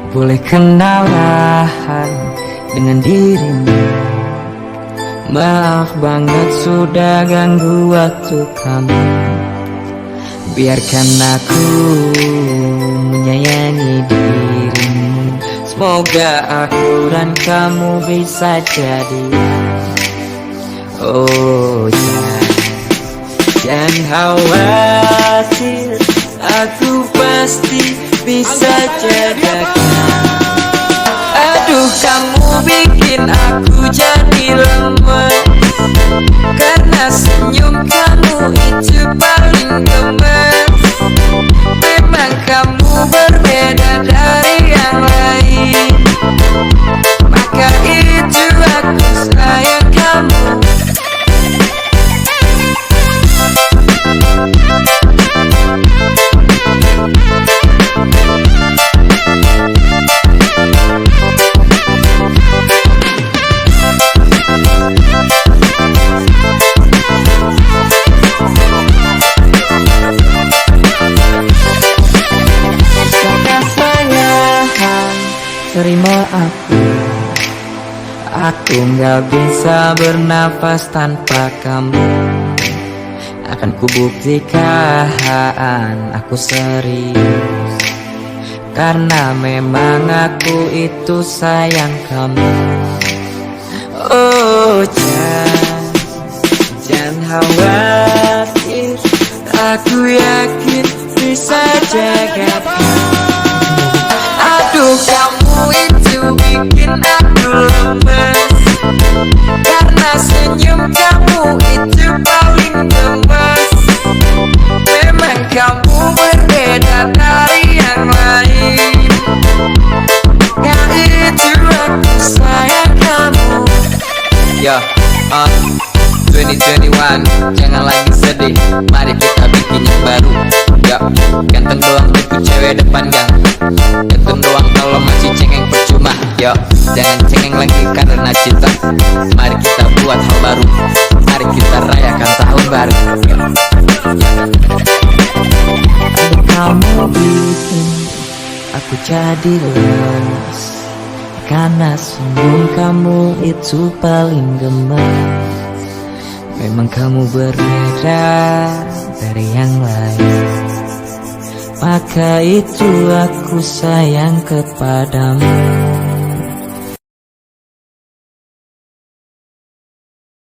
boleh kenalan dengan dirimu. Maaf banget sudah ganggu waktu kamu. Biarkan aku menyayangi dirimu. Semoga aku dan kamu bisa jadi. Oh jangan khawatir, aku pasti bisa jagakan. Aduh, kamu bikin aku jadi lemes, karena senyum kamu itu paling gemes. Memang kamu berbeda dari yang lain, maka itu aku sayang kamu. Terima aku gak bisa bernafas tanpa kamu. Akan kubuktikan aku serius, karena memang aku itu sayang kamu. Oh jangan khawatir, aku yakin bisa jaga kamu. Aduh, kamu itu bikin aku lemes, karena senyum kamu itu paling gemes. Memang kamu berbeda dari yang lain, kan itu aku sayang kamu. Yo, 2021, jangan lagi sedih, mari kita bikin yang baru. Yo, ganteng doang tipu cewek depan gang, ganteng doang kalau masih cengeng percuma. Yo, jangan cengeng lagi karena cinta. Mari kita buat hal baru, mari kita rayakan tahun baru. Ada kamu bikin aku jadi lemes, karena senyum kamu itu paling gemes. Memang kamu berbeda dari yang lain, maka itu aku sayang kepadamu.